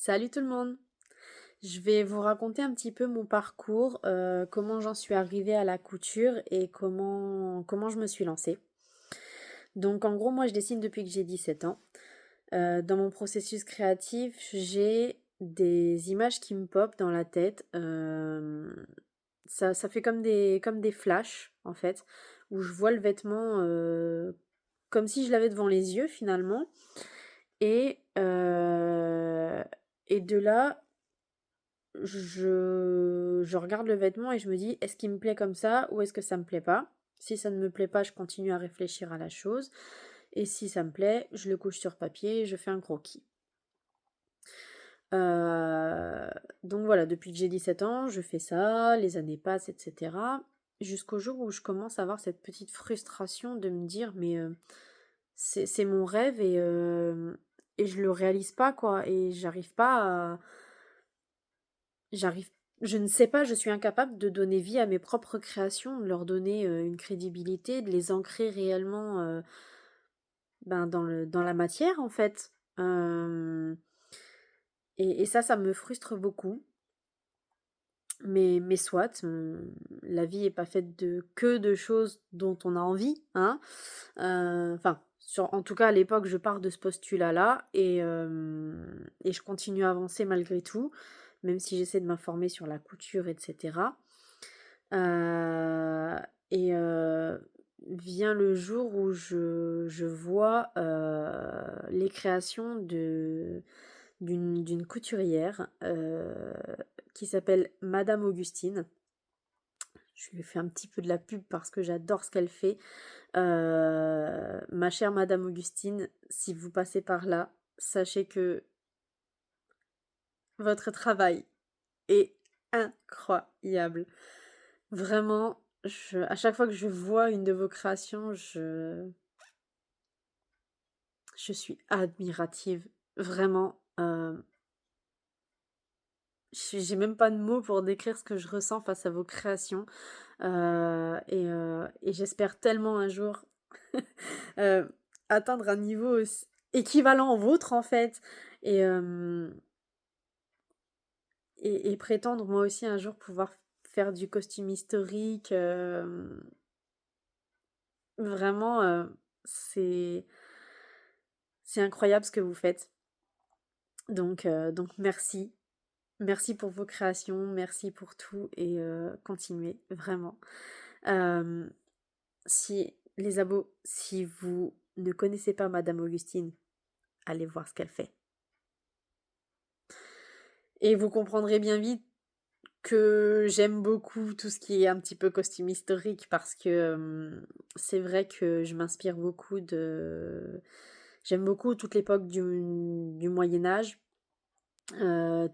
Salut tout le monde! Je vais vous raconter un petit peu mon parcours, comment j'en suis arrivée à la couture et comment je me suis lancée. Donc en gros, moi je dessine depuis que j'ai 17 ans. Dans mon processus créatif, j'ai des images qui me popent dans la tête. Ça fait comme des flashs en fait, où je vois le vêtement comme si je l'avais devant les yeux finalement. Et, et de là, je regarde le vêtement et je me dis: «Est-ce qu'il me plaît comme ça ou est-ce que ça me plaît pas?» Si ça ne me plaît pas, je continue à réfléchir à la chose et si ça me plaît, je le couche sur papier et je fais un croquis. Heu, donc voilà, depuis que j'ai 17 ans, je fais ça, les années passent et cetera, jusqu'au jour où je commence à avoir cette petite frustration de me dire: «Mais, c'est mon rêve et je le réalise pas quoi et J'arrive je ne sais pas, je suis incapable de donner vie à mes propres créations, de leur donner, une crédibilité, de les ancrer réellement, ben, dans la matière, en fait. Hem et ça me frustre beaucoup. Mais soit, la vie est pas faite de choses dont on a envie, hein. Enfin, en tout cas, à l'époque, je pars de ce postulat-là et je continue à avancer malgré tout, même si j'essaie de m'informer sur la couture et cetera. Heu et vient le jour où je vois, les créations d'une couturière, qui s'appelle Madame Augustine. Je lui fais un petit peu de la pub parce que j'adore ce qu'elle fait. Ma chère Madame Augustine, si vous passez par là, sachez que votre travail est incroyable. Vraiment, à chaque fois que je vois une de vos créations, je suis admirative. Vraiment, j'ai même pas de mots pour décrire ce que je ressens face à vos créations. Et j'espère tellement un jour euh, atteindre un niveau équivalent au vôtre, en fait. Et, euh, et prétendre moi aussi un jour pouvoir faire du costume historique. Vraiment, c'est c'est incroyable ce que vous faites. Donc merci. Merci pour vos créations, merci pour tout et continuez, vraiment. Hem, si les abos, si vous ne connaissez pas Madame Augustine, allez voir ce qu'elle fait. Et vous comprendrez bien vite que j'aime beaucoup tout ce qui est un petit peu costume historique parce que c'est vrai que je m'inspire beaucoup de... J'aime beaucoup toute l'époque du Moyen Âge,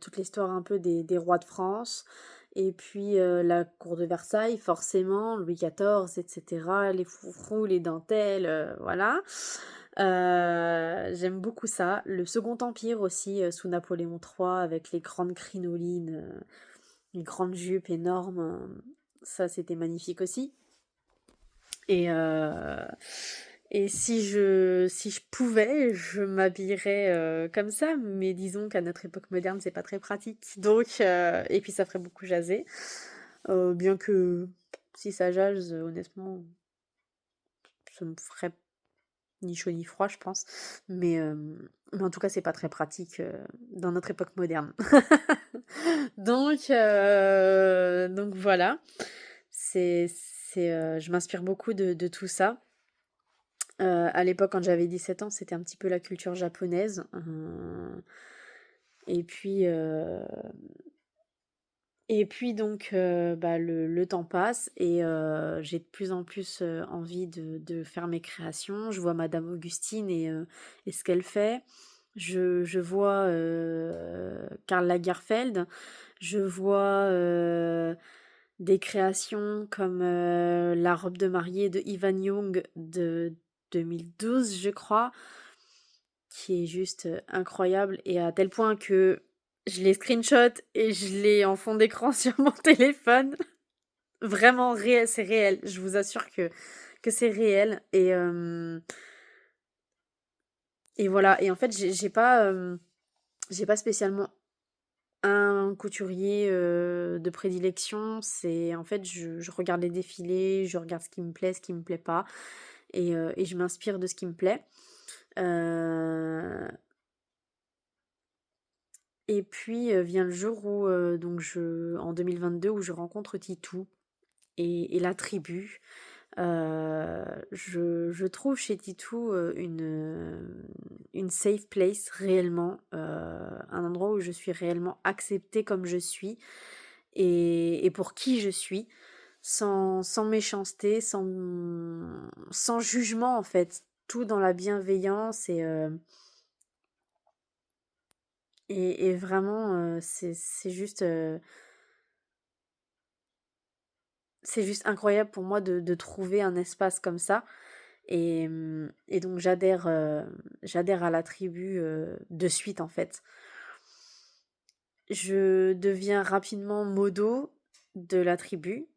toute l'histoire un peu des rois de France, et puis la cour de Versailles, forcément, Louis XIV, etc., les froufrous, les dentelles, voilà. J'aime beaucoup ça. Le Second Empire aussi, sous Napoléon III, avec les grandes crinolines, les grandes jupes énormes, ça c'était magnifique aussi. Et, euh, et si je pouvais, je m'habillerais comme ça, mais disons qu'à notre époque moderne, c'est pas très pratique. Donc, et puis ça ferait beaucoup jaser. Bien que si ça jase, honnêtement, ça me ferait ni chaud ni froid, je pense. Mais en tout cas, c'est pas très pratique dans notre époque moderne. Donc voilà. Je m'inspire beaucoup de tout ça. À l'époque, quand j'avais 17 ans, c'était un petit peu la culture japonaise. Et puis, heu et puis donc, bah, le temps passe et j'ai de plus en plus, envie de faire mes créations. Je vois Madame Augustine et ce qu'elle fait. Je vois, Karl Lagerfeld. Je vois, des créations comme, la robe de mariée de Ivan Young de 2012, je crois, qui est juste, incroyable et à tel point que je les screenshot et je l'ai en fond d'écran sur mon téléphone. Vraiment réel, c'est réel. Je vous assure que c'est réel et voilà et en fait, j'ai pas spécialement un couturier, de prédilection, c'est en fait, je regarde les défilés, je regarde ce qui me plaît pas et je m'inspire de ce qui me plaît. Heu et puis, vient le jour où, donc en 2022 où je rencontre Titou et la tribu. Je trouve chez Titou, une safe place réellement, un endroit où je suis réellement acceptée comme je suis et pour qui je suis, sans méchanceté, sans jugement en fait. Tout dans la bienveillance et vraiment, c'est juste incroyable pour moi de trouver un espace comme ça et donc j'adhère à la tribu, de suite, en fait. Je deviens rapidement modo de la tribu.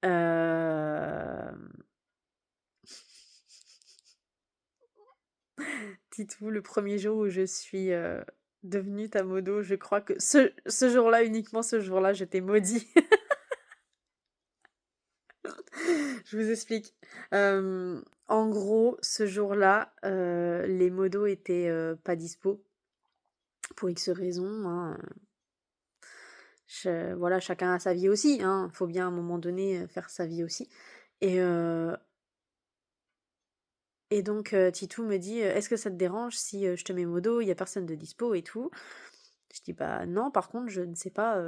Hem, Titou, le premier jour où je suis, devenue ta modo, je crois que ce jour-là, uniquement ce jour-là, je t'ai maudit. Je vous explique. En gros, ce jour-là, les modos étaient, pas dispo pour X raisons, hein, voilà, chacun a sa vie aussi, hein. Faut bien à un moment donné, faire sa vie aussi et heu et donc Titou me dit: «Est-ce que ça te dérange si, je te mets modo? Il y a personne de dispo et tout». Je dis: «Bah non, par contre, je sais pas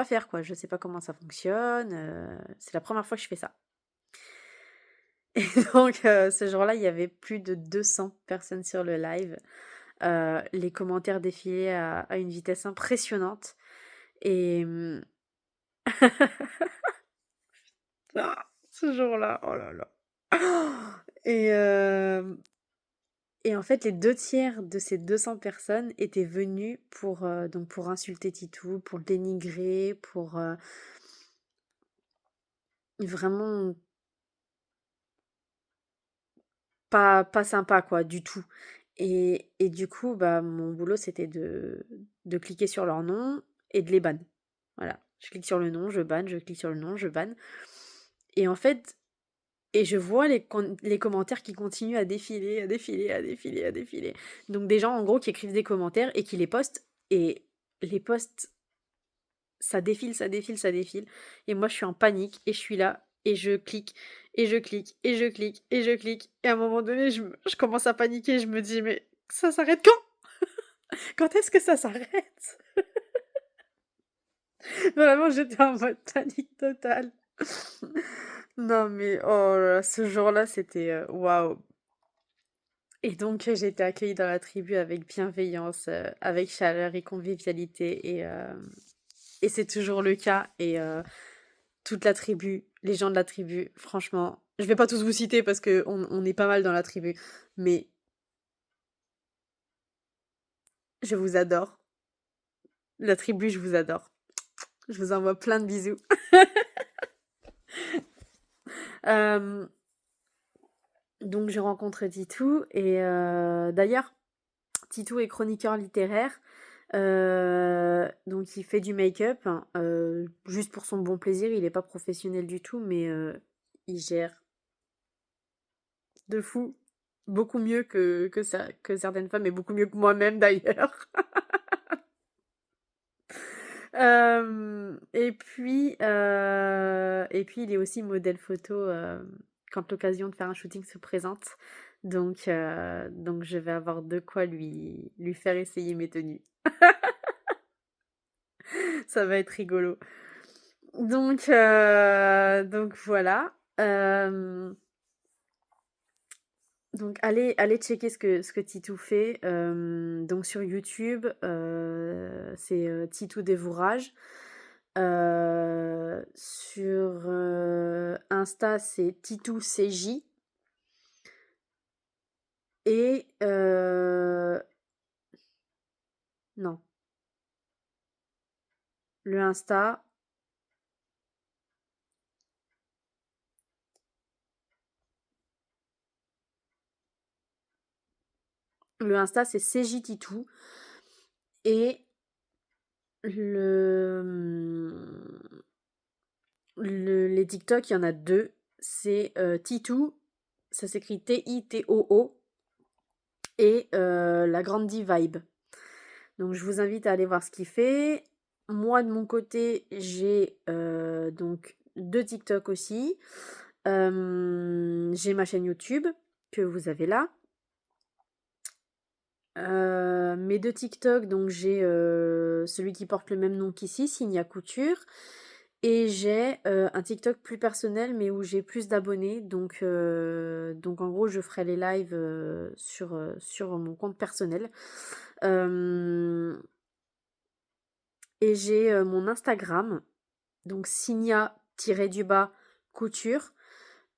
faire quoi, je sais pas comment ça fonctionne, c'est la première fois que je fais ça». Et donc ce jour-là, il y avait plus de 200 personnes sur le live. Les commentaires défilaient à une vitesse impressionnante et ah, ce jour-là, oh là là. Et et en fait, les 2 tiers de ces 200 personnes étaient venus donc pour insulter Titou, pour le dénigrer, vraiment pas sympa quoi, du tout. Et du coup, bah, mon boulot, c'était de cliquer sur leur nom et de les ban. Voilà. Je clique sur le nom, je banne, je clique sur le nom, je banne. Et en fait je vois les commentaires qui continuent à défiler, à défiler, à défiler, à défiler. Donc des gens, en gros, qui écrivent des commentaires et qui les postent et les posts, ça défile, ça défile, ça défile et moi, je suis en panique et je suis là et je clique et je clique et je clique et je clique et à un moment donné, je commence à paniquer, je me dis: «Mais ça s'arrête quand? Quand est-ce que ça s'arrête?» Vraiment, j'étais en mode panique totale. Non mais oh là là, ce jour-là, c'était, waouh! Et donc, j'ai été accueillie dans la tribu avec bienveillance, avec chaleur et convivialité et c'est toujours le cas toute la tribu, les gens de la tribu, franchement, je vais pas tous vous citer parce qu'on est pas mal dans la tribu, mais je vous adore. La tribu, je vous adore. Je vous envoie plein de bisous. Hem, donc je rencontre Titou et d'ailleurs, Titou est chroniqueur littéraire. Donc il fait du make-up, hein, juste pour son bon plaisir, il est pas professionnel du tout, mais il gère de fou. Beaucoup mieux que certaines femmes et beaucoup mieux que moi-même d'ailleurs. Et puis il est aussi modèle photo, quand l'occasion de faire un shooting se présente. Donc je vais avoir de quoi lui faire essayer mes tenues. Ça va être rigolo. Donc voilà. Donc allez checker ce que Titou fait. Donc sur YouTube, c'est, Titou Dévourage. Sur, Insta, c'est Titou CJ et non, le Insta c'est CJ Titou et Le, les TikTok, il y en a deux. C'est Titou, ça s'écrit T-I-T-O-O, et la Grandi Vibe. Donc je vous invite à aller voir ce qu'il fait. Moi de mon côté, j'ai donc deux TikTok aussi. J'ai ma chaîne YouTube que vous avez là. Mes deux TikTok, donc j'ai celui qui porte le même nom qu'ici, Signia Couture. Et j'ai un TikTok plus personnel, mais où j'ai plus d'abonnés. Donc en gros, je ferai les lives sur mon compte personnel. Euh, et j'ai mon Instagram, donc Signia-du-bas couture,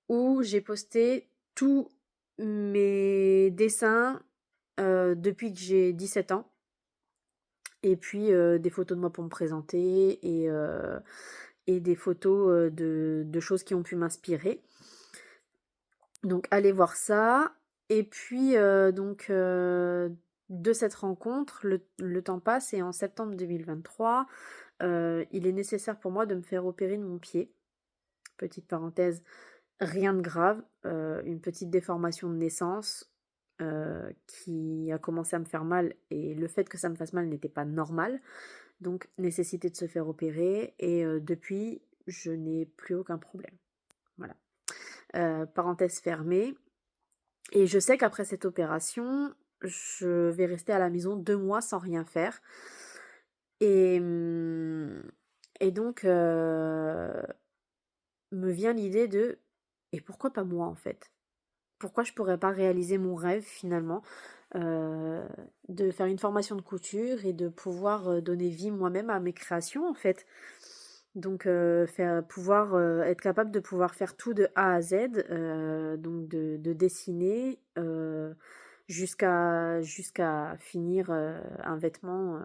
où j'ai posté tous mes dessins depuis que j'ai 17 ans. Et puis des photos de moi pour me présenter et des photos de choses qui ont pu m'inspirer. Donc allez voir ça. Et puis de cette rencontre, le temps passe et en septembre 2023, il est nécessaire pour moi de me faire opérer de mon pied. Petite parenthèse, rien de grave, une petite déformation de naissance qui a commencé à me faire mal et le fait que ça me fasse mal n'était pas normal. Donc nécessité de se faire opérer et depuis, je n'ai plus aucun problème. Voilà. Parenthèse fermée. Et je sais qu'après cette opération, je vais rester à la maison 2 mois sans rien faire. Et, et donc, me vient l'idée de et pourquoi pas moi en fait? Pourquoi je pourrais pas réaliser mon rêve finalement, heu, de faire une formation de couture et de pouvoir, donner vie moi-même à mes créations en fait? Donc être capable de pouvoir faire tout de A à Z, donc de dessiner, jusqu'à finir, un vêtement,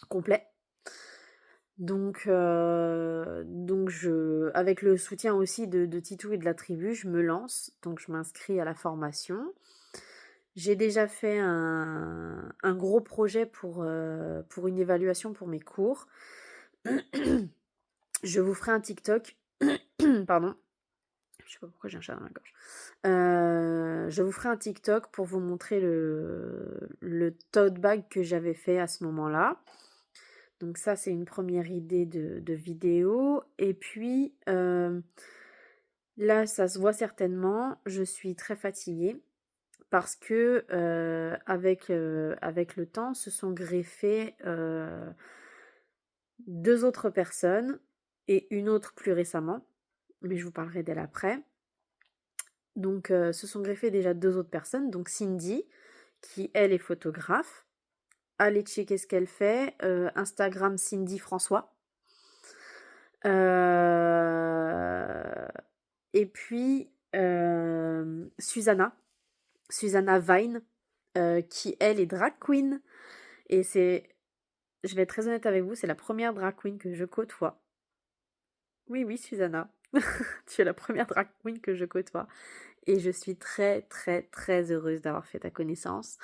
complet. Donc avec le soutien aussi de Titou et de la tribu, je me lance, donc je m'inscris à la formation. J'ai déjà fait un gros projet pour une évaluation pour mes cours. Je vous ferai un TikTok. Pardon. Je sais pas pourquoi j'ai un chat dans la gorge. Je vous ferai un TikTok pour vous montrer le tote bag que j'avais fait à ce moment-là. Donc ça, c'est une première idée de vidéo. Et puis, là, ça se voit certainement, je suis très fatiguée parce que avec le temps, se sont greffées 2 autres personnes et une autre plus récemment, mais je vous parlerai d'elle après. Donc, se sont greffées déjà 2 autres personnes, donc Cindy, qui elle est photographe. Allez checker ce qu'elle fait, Instagram Cindy François. Et puis, Susanna Vine, qui elle est drag queen. Et je vais être très honnête avec vous, c'est la première drag queen que je côtoie. Oui, oui, Susanna, tu es la première drag queen que je côtoie. Et je suis très, très, très heureuse d'avoir fait ta connaissance.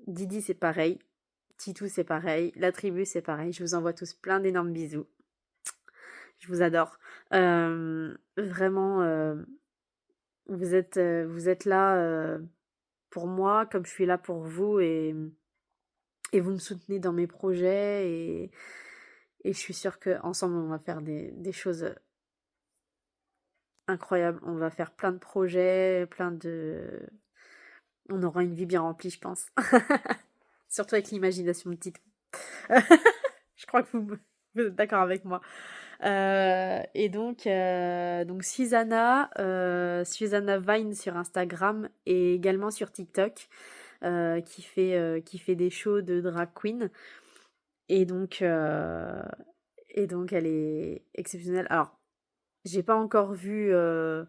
Didi, c'est pareil. Titou, c'est pareil. La tribu, c'est pareil. Je vous envoie tous plein d'énormes bisous. Je vous adore. Vraiment, vous êtes là pour moi comme je suis là pour vous et vous me soutenez dans mes projets et je suis sûre qu'ensemble on va faire des choses incroyables. On va faire plein de projets, on aura une vie bien remplie, je pense. Surtout avec l'imagination de Titou. Je crois que vous êtes d'accord avec moi. Et donc Susanna Vine sur Instagram et également sur TikTok, qui fait des shows de drag queen. Et donc, euh, et donc elle est exceptionnelle. Alors, j'ai pas encore vu un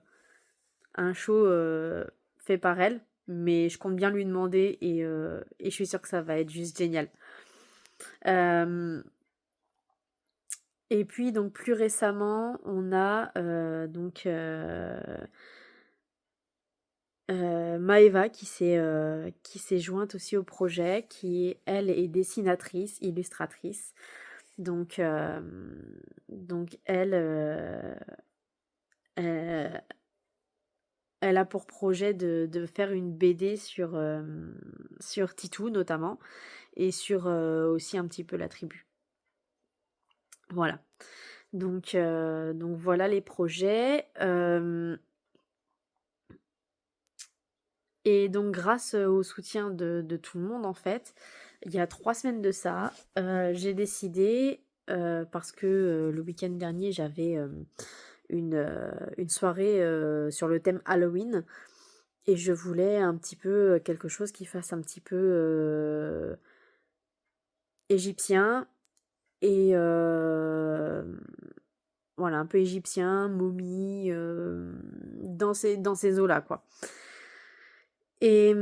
show fait par elle, mais je compte bien lui demander et je suis sûre que ça va être juste génial. Euh, Et puis donc plus récemment, on a Maëva qui s'est jointe aussi au projet, qui elle est dessinatrice, illustratrice. Donc, elle, heu, elle a pour projet de faire une BD sur Titou notamment et sur, aussi un petit peu la tribu. Voilà. Donc voilà les projets, et donc grâce, au soutien de tout le monde en fait, il y a 3 semaines de ça, j'ai décidé, parce que, le week-end dernier j'avais, une soirée, sur le thème Halloween et je voulais un petit peu, quelque chose qui fasse un petit peu, égyptien et voilà, un peu égyptien, momie, dans ces eaux-là, quoi. Et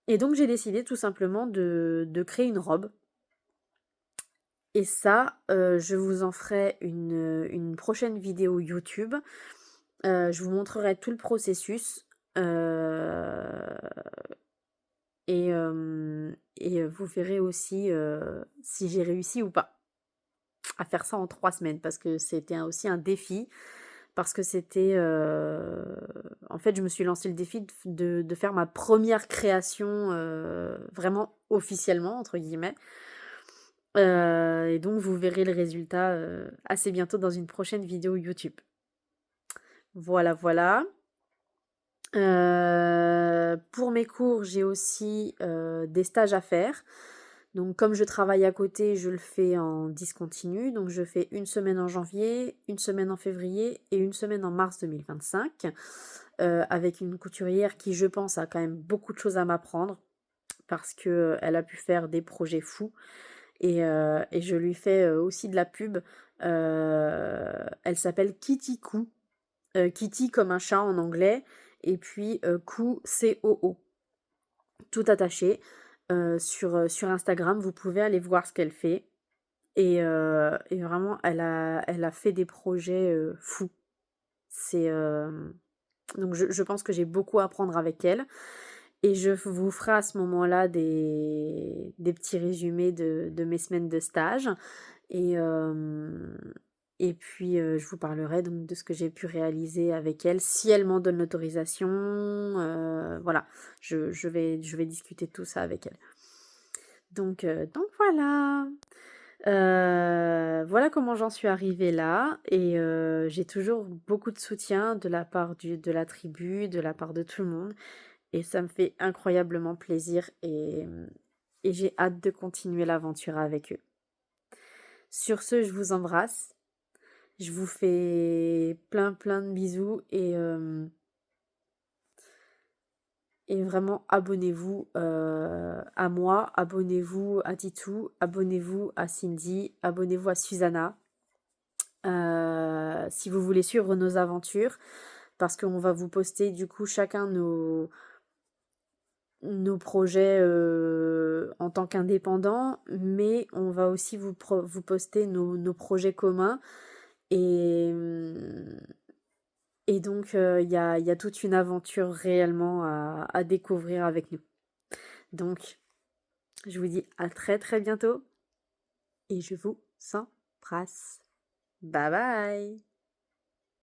et donc j'ai décidé tout simplement de créer une robe et ça, je vous en ferai une prochaine vidéo YouTube. Je vous montrerai tout le processus, et vous verrez aussi, si j'ai réussi ou pas à faire ça en 3 semaines parce que c'était aussi un défi. Parce que c'était, en fait, je me suis lancé le défi de faire ma première création, vraiment «officiellement» entre guillemets, et donc vous verrez le résultat, assez bientôt dans une prochaine vidéo YouTube. Voilà, voilà. Pour mes cours, j'ai aussi, des stages à faire. Donc comme je travaille à côté, je le fais en discontinu. Donc je fais une semaine en janvier, une semaine en février et une semaine en mars 2025, avec une couturière qui, je pense, a quand même beaucoup de choses à m'apprendre parce que, elle a pu faire des projets fous et je lui fais, aussi de la pub. Elle s'appelle Kitty Coo, Kitty comme un chat en anglais et puis, Coo, C-O-O, tout attaché, sur Instagram. Vous pouvez aller voir ce qu'elle fait et vraiment elle a fait des projets, fous. C'est, donc je pense que j'ai beaucoup à apprendre avec elle et je vous ferai à ce moment-là des petits résumés de mes semaines de stage et et puis, je vous parlerai donc de ce que j'ai pu réaliser avec elle, si elle m'en donne l'autorisation, voilà. Je vais discuter de tout ça avec elle. Donc voilà. Voilà comment j'en suis arrivée là et j'ai toujours beaucoup de soutien de la part de la tribu, de la part de tout le monde et ça me fait incroyablement plaisir et j'ai hâte de continuer l'aventure avec eux. Sur ce, je vous embrasse, je vous fais plein, plein de bisous et vraiment abonnez-vous, à moi, abonnez-vous à Titou, abonnez-vous à Cindy, abonnez-vous à Susanna. Si vous voulez suivre nos aventures, parce qu'on va vous poster du coup chacun nos projets, en tant qu'indépendants, mais on va aussi vous poster nos projets communs et et donc il y a toute une aventure réellement à découvrir avec nous. Donc je vous dis à très, très bientôt et je vous embrasse. Bye bye.